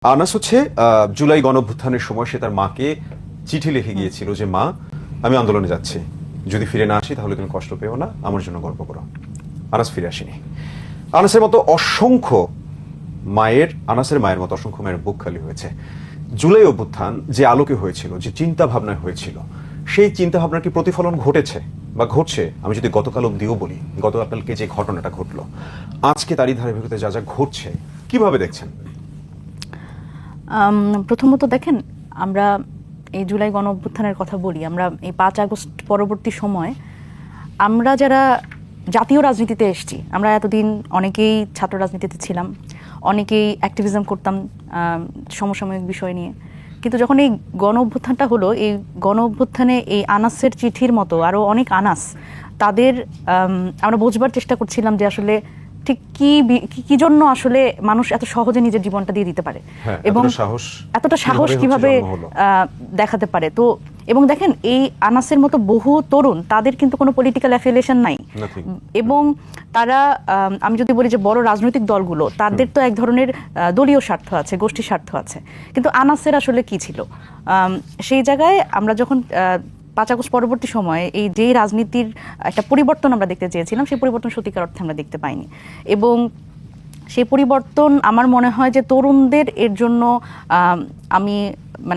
আনাস হচ্ছে জুলাই গণঅভ্যুত্থানের সময় সে তার মাকে চিঠি লিখে গিয়েছিল যে মা, আমি আন্দোলনে যাচ্ছি, যদি ফিরে না আসি তাহলে তুমি কষ্ট পেও না, আমার জন্য গর্ব করো। আনাস ফিরে আসেনি। আনাসের মতো অসংখ্য আনাসের মায়ের মতো অসংখ্য মায়ের বুক খালি হয়েছে। জুলাই অভ্যুত্থান যে আলোকে হয়েছিল, যে চিন্তা ভাবনায় হয়েছিল, সেই চিন্তা ভাবনার কি প্রতিফলন ঘটেছে বা ঘটছে? আমি যদি গতকাল অবধিও বলি, গতকালকে যে ঘটনাটা ঘটলো, আজকে তারই ধারাবাহিকতা যা যা ঘটছে, কিভাবে দেখছেন? প্রথমত দেখেন, আমরা এই জুলাই গণ অভ্যুত্থানের কথা বলি, আমরা এই 5 আগস্ট পরবর্তী সময় আমরা যারা জাতীয় রাজনীতিতে এসেছি, আমরা এতদিন অনেকেই ছাত্র রাজনীতিতে ছিলাম, অনেকেই অ্যাক্টিভিজম করতাম সমসাময়িক বিষয় নিয়ে, কিন্তু যখন এই গণ অভ্যুত্থানটা হলো, এই গণ অভ্যুত্থানে এই আনাসের চিঠির মতো আরও অনেক আনাস, তাদের আমরা বোঝবার চেষ্টা করছিলাম যে আসলে ঠিক কি জন্য আসলে মানুষ এত সহজে নিজের জীবনটা দিয়ে দিতে পারে এবং এতটা সাহস কিভাবে দেখাতে পারে। তো এবং দেখেন, এই আনাসের মতো বহু তরুণ, তাদের কিন্তু কোনো পলিটিক্যাল অ্যাফিলিয়েশন নাই, এবং তারা, আমি যদি বলি যে বড় রাজনৈতিক দলগুলো, তাদের তো এক ধরনের দলীয় স্বার্থ আছে, গোষ্ঠী স্বার্থ আছে, কিন্তু আনাসের আসলে কি ছিল? সেই জায়গায় আমরা যখন 5 আগস্ট পরবর্তী সময়ে এই যে রাজনীতির একটা পরিবর্তন আমরা দেখতে চেয়েছিলাম, সেই পরিবর্তন সত্যিকার অর্থে আমরা দেখতে পাইনি। এবং সেই পরিবর্তন আমার মনে হয় যে তরুণদের এর জন্য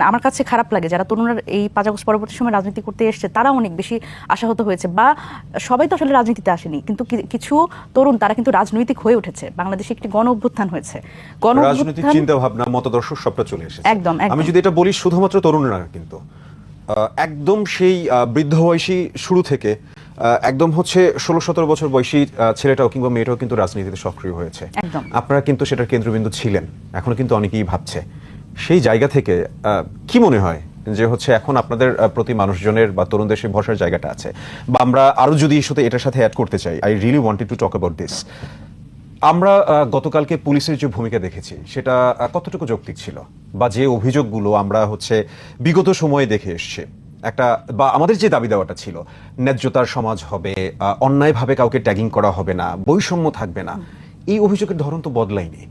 আমার কাছে খারাপ লাগে, যারা তরুণরা এই 5 আগস্ট পরবর্তী সময় রাজনীতি করতে এসছে, তারা অনেক বেশি আশাহত হয়েছে। বা সবাই তো আসলে রাজনীতিতে আসেনি, কিন্তু কিছু তরুণ তারা কিন্তু রাজনৈতিক হয়ে উঠেছে। বাংলাদেশে একটি গণ অভ্যুত্থান হয়েছে, রাজনৈতিক চিন্তা ভাবনা, মতাদর্শ সবটা চলে এসেছে। একদম। আমি যদি এটা বলি, শুধুমাত্র তরুণরা কিন্তু একদম সেই বৃদ্ধ বয়সী শুরু থেকে একদম হচ্ছে 16-17 বছর বয়সী ছেলেটাও কিংবা মেয়েটাও কিন্তু রাজনীতিতে সক্রিয় হয়েছে। আপনারা কিন্তু সেটার কেন্দ্রবিন্দু ছিলেন, এখনো কিন্তু অনেকেই ভাবছে। সেই জায়গা থেকে কি মনে হয় যে হচ্ছে এখন আপনাদের প্রতি মানুষজনের বা তরুণদের সেই ভরসার জায়গাটা আছে? বা আমরা আরো যদি এটার সাথে অ্যাড করতে চাই, I really wanted to talk about this. আমরা গতকালকে পুলিশের যে ভূমিকা দেখেছি, সেটা কতটুকু যৌক্তিক ছিল? বা যে অভিযোগগুলো আমরা বিগত সময়ে দেখে এসছি, একটা বা আমাদের যে দাবি দেওয়াটা ছিল, ন্যায্যতার সমাজ হবে, অন্যায়ভাবে কাউকে ট্যাগিং করা হবে না, বৈষম্য থাকবে না, এই অভিযোগের ধরন তো বদলায়নি।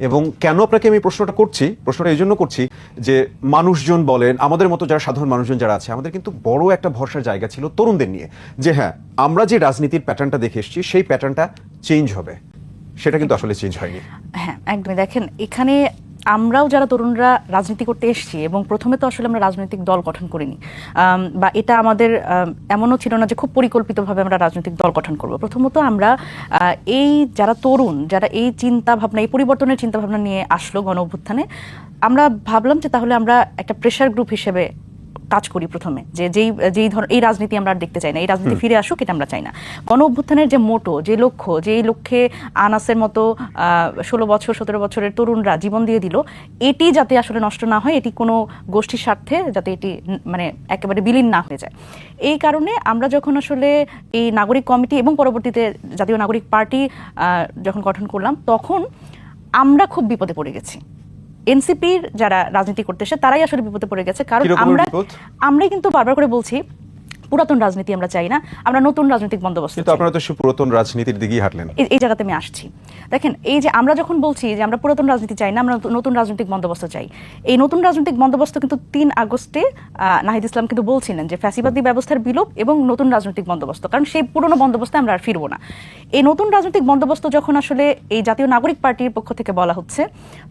এবং কেন আপনাকে আমি প্রশ্নটা এই জন্য করছি যে মানুষজন বলেন, আমাদের মতো যারা সাধারণ মানুষজন যারা আছে, আমাদের কিন্তু বড় একটা ভরসার জায়গা ছিল তরুণদের নিয়ে, যে হ্যাঁ, আমরা যে রাজনীতির প্যাটার্নটা দেখে এসেছি, সেই প্যাটার্নটা চেঞ্জ হবে। সেটা কিন্তু আসলে চেঞ্জ হয়নি। হ্যাঁ, একদমই। দেখেন, এখানে আমরাও যারা তরুণরা রাজনীতি করতে এসেছি, এবং প্রথমে তো আসলে আমরা রাজনৈতিক দল গঠন করিনি, বা এটা আমাদের এমনও ছিল না যে খুব পরিকল্পিতভাবে আমরা রাজনৈতিক দল গঠন করব। প্রথমত আমরা এই যারা তরুণ, যারা এই চিন্তা ভাবনা, এই পরিবর্তনের চিন্তা ভাবনা নিয়ে আসলো গণ অভ্যুত্থানে, আমরা ভাবলাম যে তাহলে আমরা একটা প্রেশার গ্রুপ হিসেবে কাজ করি প্রথমে, যে যেই ধরনের এই রাজনীতি আমরা দেখতে চাই না, এই রাজনীতি ফিরে আসুক, এটা আমরা চাই না। গণ অভ্যুত্থানের যে মোটো, যে লক্ষ্য, যে লক্ষ্যে আনাসের মতো 16 বছর 17 বছরের তরুণরা জীবন দিয়ে দিল, এটি যাতে আসলে নষ্ট না হয়, এটি কোনো গোষ্ঠীর স্বার্থে যাতে এটি একেবারে বিলীন না হয়ে যায়, এই কারণে আমরা যখন আসলে এই নাগরিক কমিটি এবং পরবর্তীতে জাতীয় নাগরিক পার্টি যখন গঠন করলাম, তখন আমরা খুব বিপদে পড়ে গেছি। এনসিপির যারা রাজনীতি করতে এসে, তারাই আসলে বিপদে পড়ে গেছে। কারণ আমরা কিন্তু বারবার করে বলছি, পুরাতন রাজনীতি আমরা চাই না, আমরা নতুন রাজনৈতিক বন্দোবস্ত চাই। কিন্তু আপনারা তো পুরাতন রাজনীতির দিকেই হাঁটলেন। এই জায়গাতে আমি আসছি। দেখেন, এই যে আমরা যখন বলছি যে আমরা পুরাতন রাজনীতি চাই না, আমরা নতুন রাজনৈতিক বন্দোবস্ত চাই, এই নতুন রাজনৈতিক বন্দোবস্ত কিন্তু 3 আগস্টে নাহিদ ইসলাম কিন্তু বলছিলেন যে ফ্যাসিবাদী ব্যবস্থার বিলোপ এবং নতুন রাজনৈতিক বন্দোবস্ত, কারণ সেই পুরনো বন্দোবস্তে আমরা আর ফিরবো না। এই নতুন রাজনৈতিক বন্দোবস্ত যখন আসলে এই জাতীয় নাগরিক পার্টির পক্ষ থেকে বলা হচ্ছে,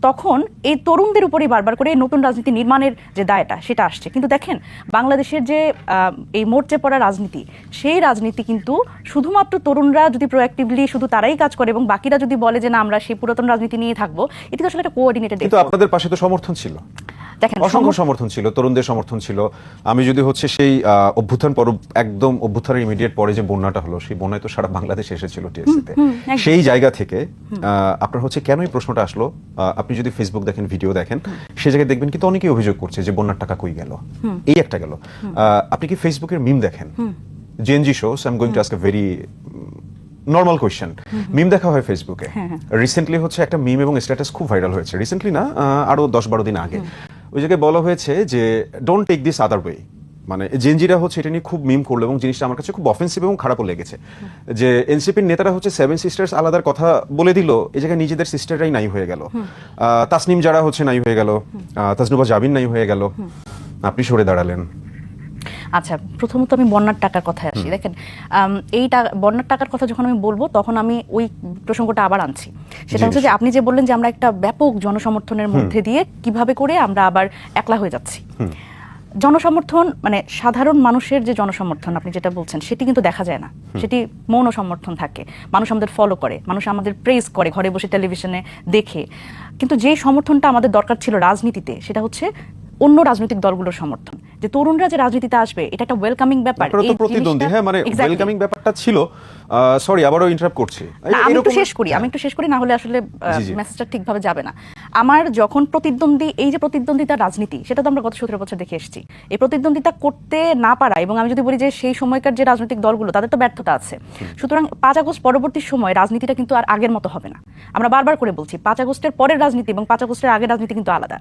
তখন এই তরুণদের উপরেই বারবার করে নতুন রাজনীতি নির্মাণের যে দায়টা, সেটা আসছে। কিন্তু দেখেন, বাংলাদেশের যে এই মোর্চে পড়া রাজনীতি, সেই রাজনীতি কিন্তু শুধুমাত্র তরুণরা যদি প্রোঅ্যাক্টিভলি শুধু তারাই কাজ করে এবং বাকিরা যদি বলে যে না, আমরা সেই পুরাতন রাজনীতি নিয়ে থাকবো, এটা তো আসলে একটা কোঅর্ডিনেটেড। কিন্তু আপনাদের পাশে তো সমর্থন ছিল, দেখেন অসংখ্য সমর্থন ছিল, তরুণদের সমর্থন ছিল। আমি যদি সেই অভ্যুত্থান একদম অভ্যুত্থানের ইমিডিয়েট পরে যে বন্যাটা হলো, সেই বন্যায় তো সারা বাংলাদেশ এসেছিল টিএসসিতে। সেই জায়গা থেকে আপনার কেন এই প্রশ্নটা আসলো, আপনি যদি ফেসবুক দেখেন, ভিডিও দেখেন, সেই জায়গায় দেখবেন কিন্তু অনেকেই অভিযোগ করছে যে বন্যার টাকা কই গেল, এই একটা গেল। আপনি কি ফেসবুকের মিম দেখেন? JNG shows, I am going to ask a very normal question. Meme দেখা হয় ফেসবুকে। রিসেন্টলি একটা মিম এবং স্ট্যাটাস খুব ভাইরাল হয়েছে, রিসেন্টলি না, আরো 10-12 দিন আগে। ওই জায়গায় বলা হয়েছে যে don't take this other way, মানে জেনজিরা হচ্ছে এটা নিয়ে খুব মিম করলো এবং জিনিসটা আমার কাছে খুব অফেন্সিভ এবং খারাপও লেগেছে যে এনসিপির নেতারা হচ্ছে সেভেন সিস্টার্স আলাদার কথা বলে দিল, এই জায়গায় নিজেদের সিস্টাররাই নাই হয়ে গেল, তাসনিম যারা হচ্ছে নাই হয়ে গেল, তাজনুবা জাবিন নাই হয়ে গেল, আপনি সরে দাঁড়ালেন। আচ্ছা, প্রথমত আমি বন্যার টাকার কথায় আসি। দেখেন, বন্যার টাকার কথা যখন আমি বলবো তখন আমি ওই প্রসঙ্গটা আবার আনছি। সেটা হচ্ছে যে আপনি যে বললেন যে আমরা একটা ব্যাপক জনসমর্থনের মধ্যে দিয়ে কিভাবে করে আমরা আবার একলা হয়ে যাচ্ছি। জনসমর্থন মানে সাধারণ মানুষের যে জনসমর্থন আপনি যেটা বলছেন সেটি কিন্তু দেখা যায় না, সেটি মৌন সমর্থন থাকে। মানুষ আমাদের ফলো করে, মানুষ আমাদের প্রেজ করে ঘরে বসে টেলিভিশনে দেখে। কিন্তু যে সমর্থনটা আমাদের দরকার ছিল রাজনীতিতে সেটা হচ্ছে অন্য রাজনৈতিক দলগুলোর সমর্থন, যে তরুণরা যে রাজনীতিতে আসবে এটা একটা ওয়েলকামিং ব্যাপার। আপনারা তো প্রতিদ্বন্দ্বী, হ্যাঁ, মানে ওয়েলকামিং ব্যাপারটা ছিল। সরি, আবারও ইন্টারাপ্ট করছি। আমি একটু শেষ করি না হলে আসলে মেসেজটা ঠিকভাবে যাবে না। আমার যখন এই যে প্রতিদ্বন্দ্বিতার রাজনীতি, সেটা তো আমরা গত 17 বছর দেখে এসেছি। এই প্রতিদ্বন্দ্বিতা করতে না পারা, এবং আমি যদি বলি যে সেই সময়কার যে রাজনৈতিক দলগুলো তাদের তো ব্যর্থতা আছে। সুতরাং 5 আগস্ট পরবর্তী সময় রাজনীতিটা কিন্তু আর আগের মতো হবে না। আমরা বারবার করে বলছি 5 আগস্টের পরের রাজনীতি এবং 5 আগস্টের আগের রাজনীতি কিন্তু আলাদা।